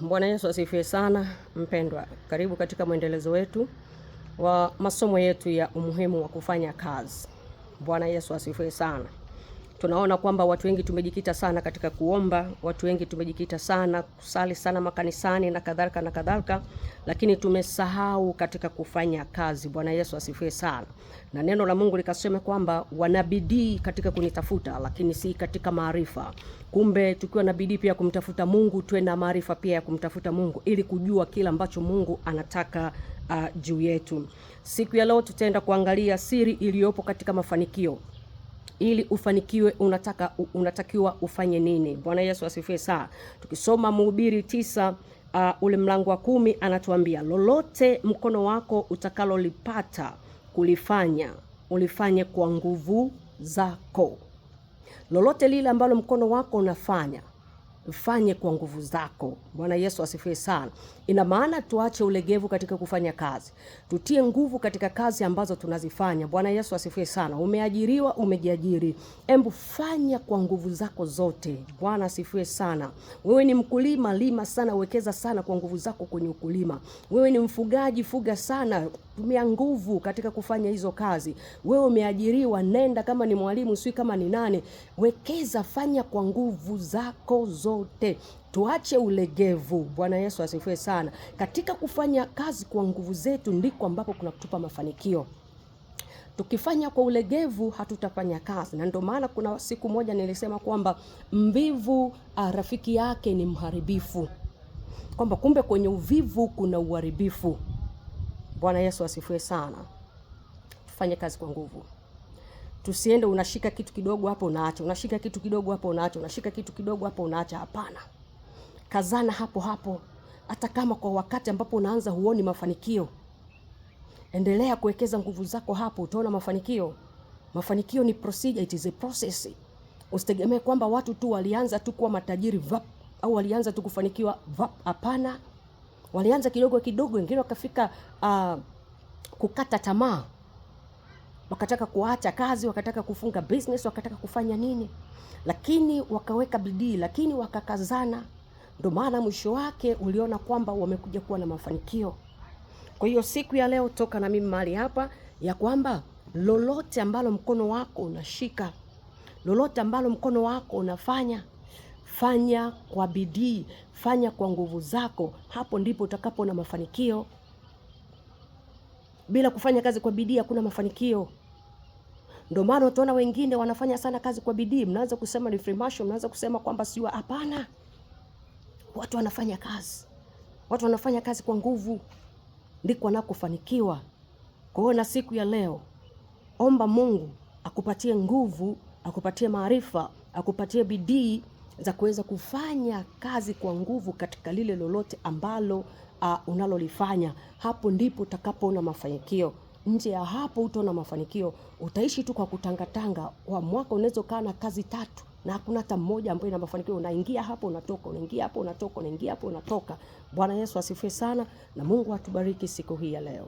Bwana Yesu asifiwe sana mpendwa. Karibu katika mwendelezo wetu wa masomo yetu ya umuhimu wa kufanya kazi. Bwana Yesu asifiwe sana. Tunaona kwamba watu wengi tumejikita sana katika kuomba, watu wengi tumejikita sana kusali sana makanisani na kadhalika, lakini tumesahau katika kufanya kazi. Bwana Yesu asifiwe sana. Na neno la Mungu likasema kwamba wanabidii katika kunitafuta, lakini si katika maarifa. Kumbe tukiwa na bidii pia kumtafuta Mungu, tuwe na maarifa pia ya kumtafuta Mungu ili kujua kila ambacho Mungu anataka juu yetu. Siku ya leo tutaenda kuangalia siri iliyopo katika mafanikio. Ili ufanikiwe unatakiwa ufanye nini? Bwana Yesu asifiwe sana. Tukisoma Mhubiri 9 ule mlango wa 10 anatuambia, lolote mkono wako utakalolipata kulifanya, ulifanye kwa nguvu zako. Lolote lile ambalo mkono wako unafanya, ufanye kwa nguvu zako. Bwana Yesu asifiwe sana. Ina maana tuache ulegevu katika kufanya kazi. Tutie nguvu katika kazi ambazo tunazifanya. Bwana Yesu asifiwe sana. Umeajiriwa, umejiajiri. Embu fanya kwa nguvu zako zote. Bwana asifiwe sana. Wewe ni mkulima, lima sana, wekeza sana kwa nguvu zako kwenye ukulima. Wewe ni mfugaji, fuga sana, tumia nguvu katika kufanya hizo kazi. Wewe umeajiriwa, nenda kama ni mwalimu, sio kama ni nani, wekeza, fanya kwa nguvu zako zote. Tuache ulegevu. Bwana Yesu asifiwe sana. Katika kufanya kazi kwa nguvu zetu ndiko ambapo kunatupa mafanikio. Tukifanya kwa ulegevu hatutafanya kazi. Na ndio maana kuna siku moja nilisema kwamba mvivu rafiki yake ni mharibifu. Kwamba kumbe kwenye uvivu kuna uharibifu. Bwana Yesu asifiwe sana. Tufanye kazi kwa nguvu. Tusiende unashika kitu kidogo hapo unaacha, unashika kitu kidogo hapo unaacha, unashika kitu kidogo hapo unaacha. Hapana. Kazana hapo hapo. Hata kama kwa wakati ambapo unaanza huoni mafanikio, endelea kuwekeza nguvu zako hapo, utaona mafanikio. Mafanikio ni procedure, it is a process. Usitegemee kwamba watu tu walianza tu kuwa matajiri vap, au walianza tu kufanikiwa vap. Hapana. Walianza kidogo kidogo, wengine wakafika kukata tamaa. Wakataka kuacha kazi, wakataka kufunga business, wakataka kufanya nini, lakini wakaweka bidii, lakini wakakazana. Ndio maana mwisho wake uliona kwamba wamekuja kuwa na mafanikio. Kwa hiyo siku ya leo toka na mimi mahali hapa ya kwamba lolote ambalo mkono wako unashika, lolote ambalo mkono wako unafanya, fanya kwa bidii, fanya kwa nguvu zako. Hapo ndipo utakapo na mafanikio. Bila kufanya kazi kwa bidii hakuna mafanikio. Ndio maana utaona wengine wanafanya sana kazi kwa bidii. Mnaanza kusema ni Freemason, mnaanza kusema kwamba siwa. Hapana. Watu wanafanya kazi. Watu wanafanya kazi kwa nguvu, ndiko wanakofanikiwa. Kwa hiyo na siku ya leo omba Mungu akupatie nguvu, akupatie maarifa, akupatie bidii za kuweza kufanya kazi kwa nguvu katika lile lolote ambalo unalolifanya. Hapo ndipo utakapoona mafanikio. Nje ya hapo utaona mafanikio. Utaishi tu kwa kutangatanga. Kwa mwaka unaweza kaa na kazi 3 na hakuna hata mmoja ambaye ina mafanikio. Unaingia hapo unatoka, unaingia hapo unatoka, unaingia hapo unatoka. Bwana Yesu asifiwe sana, na Mungu atubariki siku hii ya leo.